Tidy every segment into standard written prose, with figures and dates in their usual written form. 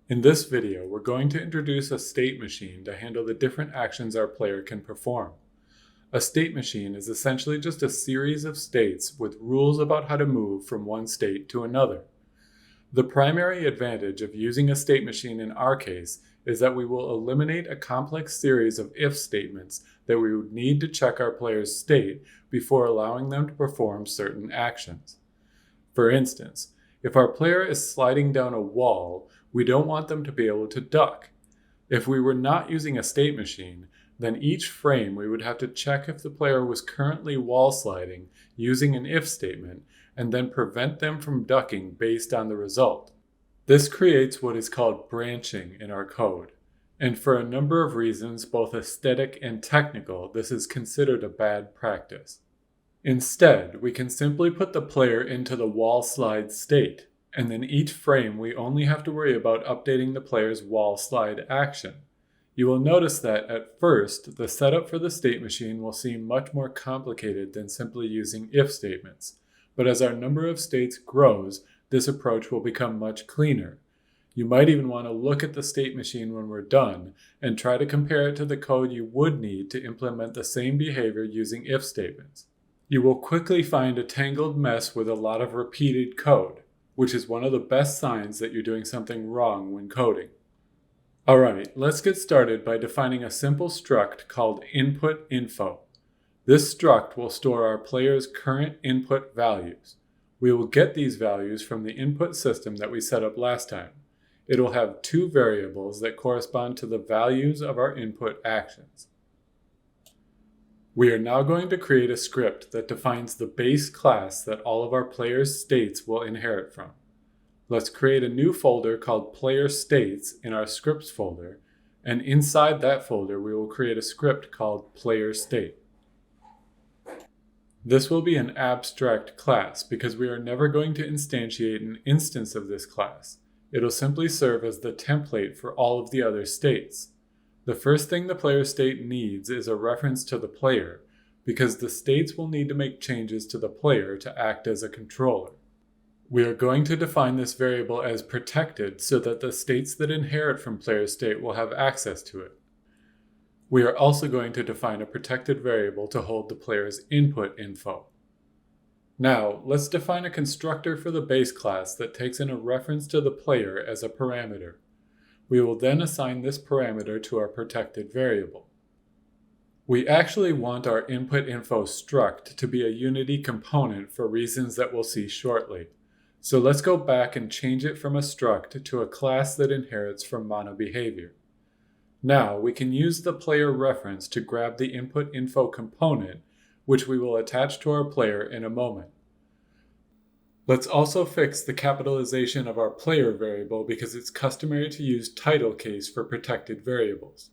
In this video, we're going to introduce a state machine to handle the different actions our player can perform. A state machine is essentially just a series of states with rules about how to move from one state to another. The primary advantage of using a state machine in our case is that we will eliminate a complex series of if statements that we would need to check our player's state before allowing them to perform certain actions. For instance, if our player is sliding down a wall, we don't want them to be able to duck. If we were not using a state machine, then each frame we would have to check if the player was currently wall sliding using an if statement and then prevent them from ducking based on the result. This creates what is called branching in our code. And for a number of reasons, both aesthetic and technical, this is considered a bad practice. Instead, we can simply put the player into the wall slide state, and then each frame we only have to worry about updating the player's wall slide action. You will notice that at first, the setup for the state machine will seem much more complicated than simply using if statements, but as our number of states grows, this approach will become much cleaner. You might even want to look at the state machine when we're done and try to compare it to the code you would need to implement the same behavior using if statements. You will quickly find a tangled mess with a lot of repeated code, which is one of the best signs that you're doing something wrong when coding. Alright, let's get started by defining a simple struct called input info. This struct will store our player's current input values. We will get these values from the input system that we set up last time. It will have two variables that correspond to the values of our input actions. We are now going to create a script that defines the base class that all of our players' states will inherit from. Let's create a new folder called Player States in our scripts folder, and inside that folder we will create a script called Player State. This will be an abstract class because we are never going to instantiate an instance of this class. It'll simply serve as the template for all of the other states. The first thing the player state needs is a reference to the player, because the states will need to make changes to the player to act as a controller. We are going to define this variable as protected so that the states that inherit from player state will have access to it. We are also going to define a protected variable to hold the player's input info. Now, let's define a constructor for the base class that takes in a reference to the player as a parameter. We will then assign this parameter to our protected variable. We actually want our input info struct to be a Unity component for reasons that we'll see shortly. So let's go back and change it from a struct to a class that inherits from monoBehavior. Now we can use the player reference to grab the input info component, which we will attach to our player in a moment. Let's also fix the capitalization of our player variable because it's customary to use title case for protected variables.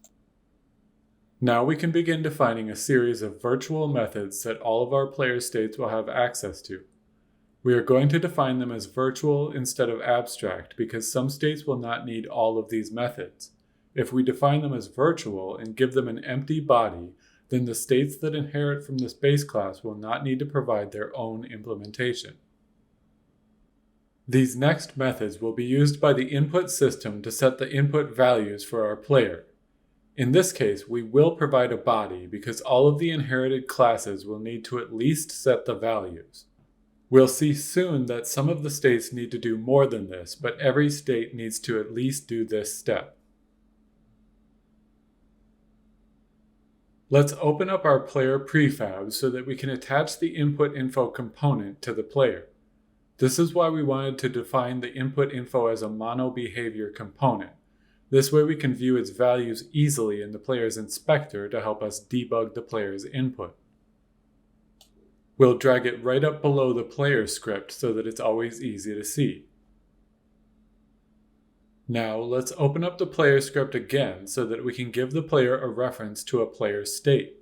Now we can begin defining a series of virtual methods that all of our player states will have access to. We are going to define them as virtual instead of abstract because some states will not need all of these methods. If we define them as virtual and give them an empty body, then the states that inherit from this base class will not need to provide their own implementation. These next methods will be used by the input system to set the input values for our player. In this case, we will provide a body because all of the inherited classes will need to at least set the values. We'll see soon that some of the states need to do more than this, but every state needs to at least do this step. Let's open up our player prefab so that we can attach the input info component to the player. This is why we wanted to define the input info as a monoBehavior component. This way we can view its values easily in the player's inspector to help us debug the player's input. We'll drag it right up below the player script so that it's always easy to see. Now let's open up the player script again so that we can give the player a reference to a player state.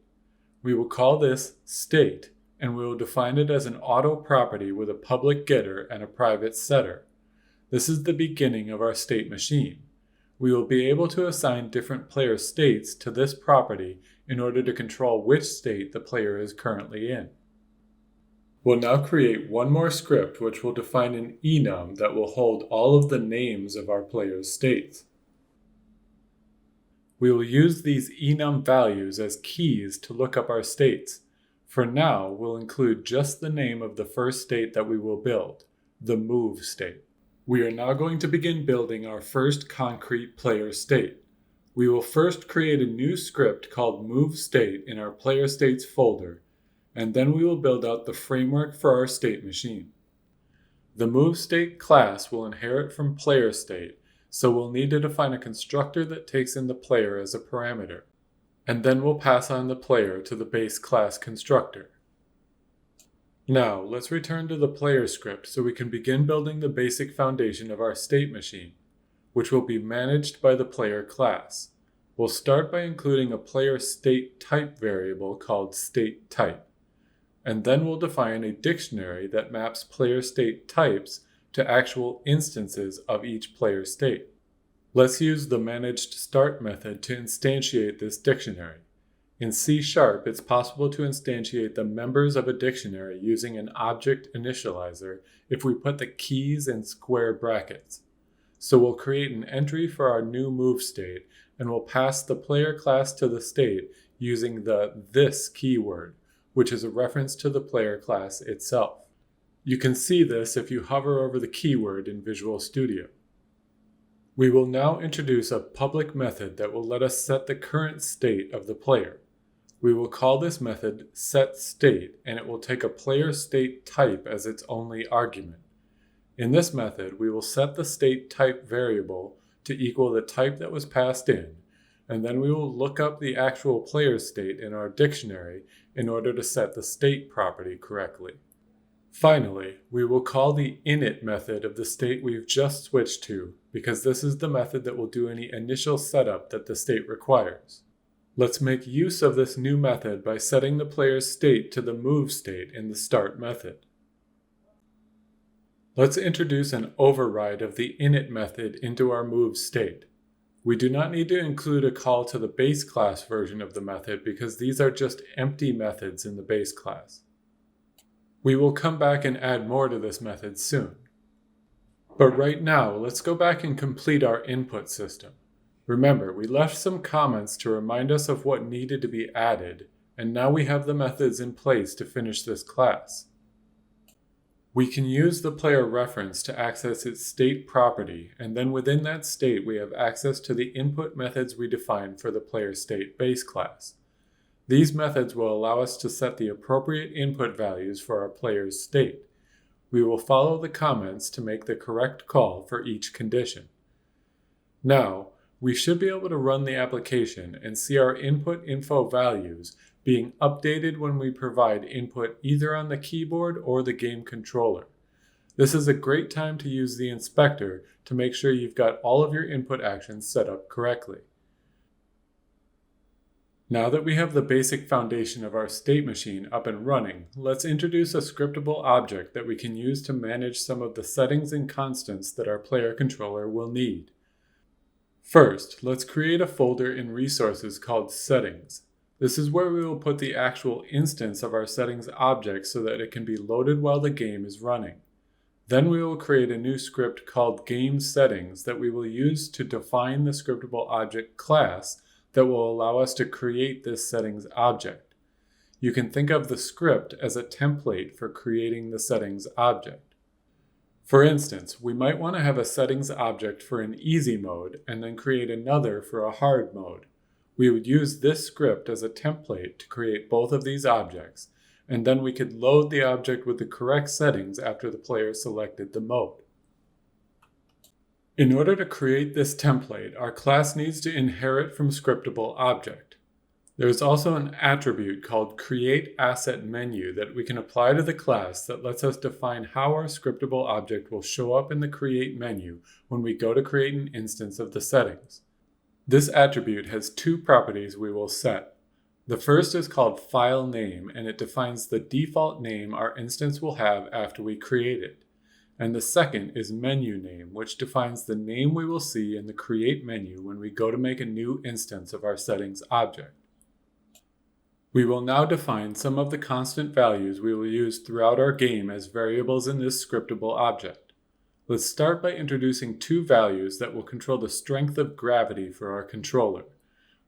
We will call this state, and we will define it as an auto property with a public getter and a private setter. This is the beginning of our state machine. We will be able to assign different player states to this property in order to control which state the player is currently in. We'll now create one more script which will define an enum that will hold all of the names of our players' states. We will use these enum values as keys to look up our states. For now, we'll include just the name of the first state that we will build, the move state. We are now going to begin building our first concrete player state. We will first create a new script called move state in our player states folder, and then we will build out the framework for our state machine. The move state class will inherit from player state, so we'll need to define a constructor that takes in the player as a parameter, and then we'll pass on the player to the base class constructor. Now, let's return to the player script so we can begin building the basic foundation of our state machine, which will be managed by the player class. We'll start by including a player state type variable called state type, and then we'll define a dictionary that maps player state types to actual instances of each player state. Let's use the managed start method to instantiate this dictionary. In C#, it's possible to instantiate the members of a dictionary using an object initializer if we put the keys in square brackets. So we'll create an entry for our new move state, and we'll pass the player class to the state using the this keyword, which is a reference to the player class itself. You can see this if you hover over the keyword in Visual Studio. We will now introduce a public method that will let us set the current state of the player. We will call this method setState, and it will take a player state type as its only argument. In this method, we will set the state type variable to equal the type that was passed in, and then we will look up the actual player state in our dictionary in order to set the state property correctly. Finally, we will call the Init method of the state we've just switched to, because this is the method that will do any initial setup that the state requires. Let's make use of this new method by setting the player's state to the move state in the start method. Let's introduce an override of the init method into our move state. We do not need to include a call to the base class version of the method because these are just empty methods in the base class. We will come back and add more to this method soon. But right now, let's go back and complete our input system. Remember, we left some comments to remind us of what needed to be added, and now we have the methods in place to finish this class. We can use the player reference to access its state property, and then within that state we have access to the input methods we defined for the player state base class. These methods will allow us to set the appropriate input values for our player's state. We will follow the comments to make the correct call for each condition. Now, we should be able to run the application and see our input info values being updated when we provide input either on the keyboard or the game controller. This is a great time to use the inspector to make sure you've got all of your input actions set up correctly. Now that we have the basic foundation of our state machine up and running, let's introduce a scriptable object that we can use to manage some of the settings and constants that our player controller will need. First, let's create a folder in resources called Settings. This is where we will put the actual instance of our settings object so that it can be loaded while the game is running. Then we will create a new script called Game Settings that we will use to define the scriptable object class that will allow us to create this settings object. You can think of the script as a template for creating the settings object. For instance, we might want to have a settings object for an easy mode and then create another for a hard mode. We would use this script as a template to create both of these objects, and then we could load the object with the correct settings after the player selected the mode. In order to create this template, our class needs to inherit from scriptable object. There is also an attribute called createAssetMenu that we can apply to the class that lets us define how our scriptable object will show up in the create menu when we go to create an instance of the settings. This attribute has two properties we will set. The first is called FileName, and it defines the default name our instance will have after we create it. And the second is MenuName, which defines the name we will see in the create menu when we go to make a new instance of our settings object. We will now define some of the constant values we will use throughout our game as variables in this scriptable object. Let's start by introducing two values that will control the strength of gravity for our controller.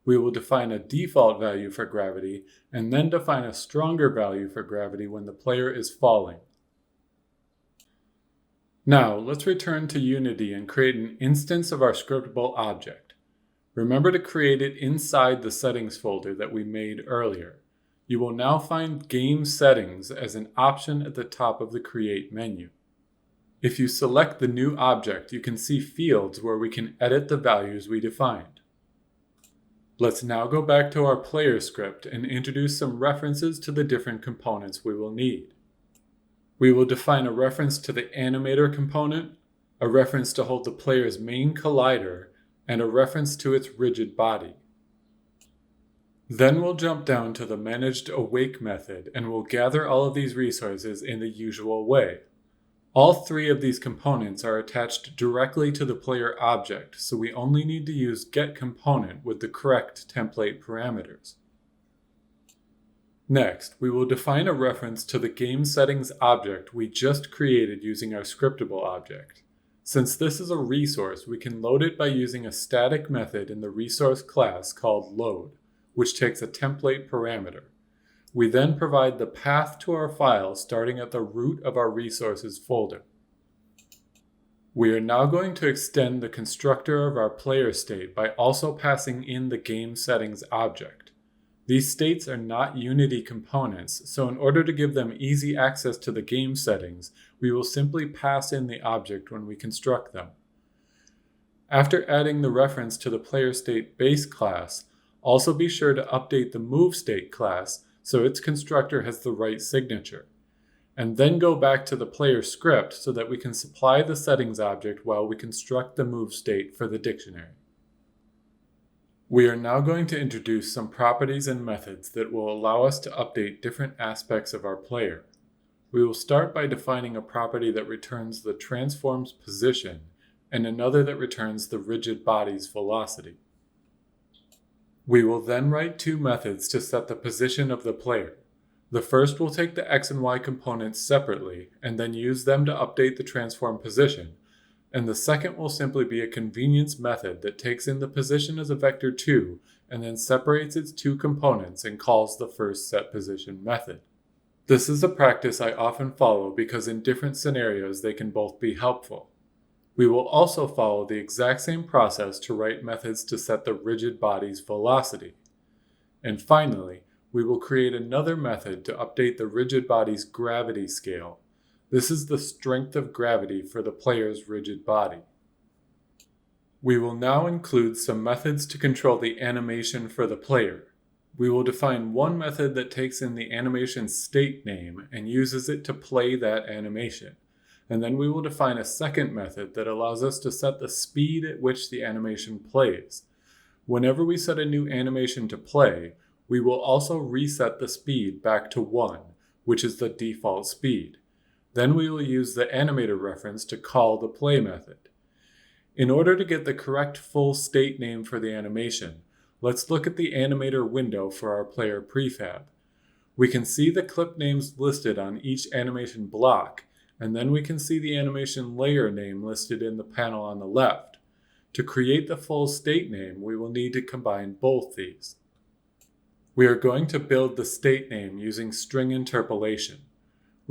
We will define a default value for gravity and then define a stronger value for gravity when the player is falling. Now, let's return to Unity and create an instance of our scriptable object. Remember to create it inside the settings folder that we made earlier. You will now find Game Settings as an option at the top of the Create menu. If you select the new object, you can see fields where we can edit the values we defined. Let's now go back to our player script and introduce some references to the different components we will need. We will define a reference to the animator component, a reference to hold the player's main collider, and a reference to its rigid body. Then we'll jump down to the Managed Awake method and we'll gather all of these resources in the usual way. All three of these components are attached directly to the player object, so we only need to use getComponent with the correct template parameters. Next, we will define a reference to the game settings object we just created using our scriptable object. Since this is a resource, we can load it by using a static method in the resource class called load, which takes a template parameter. We then provide the path to our file starting at the root of our resources folder. We are now going to extend the constructor of our player state by also passing in the game settings object. These states are not Unity components, so in order to give them easy access to the game settings, we will simply pass in the object when we construct them. After adding the reference to the player state base class, also be sure to update the move state class so its constructor has the right signature, and then go back to the player script so that we can supply the settings object while we construct the move state for the dictionary. We are now going to introduce some properties and methods that will allow us to update different aspects of our player. We will start by defining a property that returns the transform's position and another that returns the rigid body's velocity. We will then write two methods to set the position of the player. The first will take the x and y components separately and then use them to update the transform position, and the second will simply be a convenience method that takes in the position as a vector 2 and then separates its two components and calls the first set position method. This is a practice I often follow because in different scenarios they can both be helpful. We will also follow the exact same process to write methods to set the rigid body's velocity. And finally, we will create another method to update the rigid body's gravity scale. This is the strength of gravity for the player's rigid body. We will now include some methods to control the animation for the player. We will define one method that takes in the animation state name and uses it to play that animation. And then we will define a second method that allows us to set the speed at which the animation plays. Whenever we set a new animation to play, we will also reset the speed back to 1, which is the default speed. Then we will use the animator reference to call the play method. In order to get the correct full state name for the animation, let's look at the animator window for our player prefab. We can see the clip names listed on each animation block, and then we can see the animation layer name listed in the panel on the left. To create the full state name, we will need to combine both these. We are going to build the state name using string interpolation.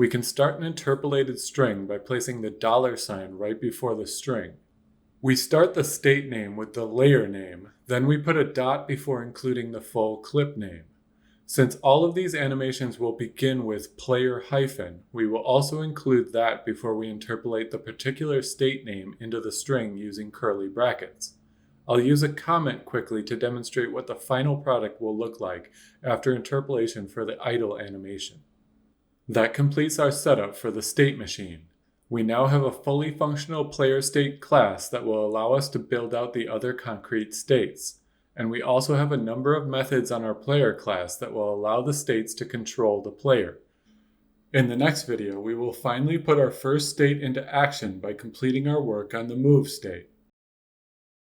We can start an interpolated string by placing the $sign right before the string. We start the state name with the layer name, then we put a dot before including the full clip name. Since all of these animations will begin with player hyphen, we will also include that before we interpolate the particular state name into the string using curly brackets. I'll use a comment quickly to demonstrate what the final product will look like after interpolation for the idle animation. That completes our setup for the state machine. We now have a fully functional player state class that will allow us to build out the other concrete states. And we also have a number of methods on our player class that will allow the states to control the player. In the next video, we will finally put our first state into action by completing our work on the move state.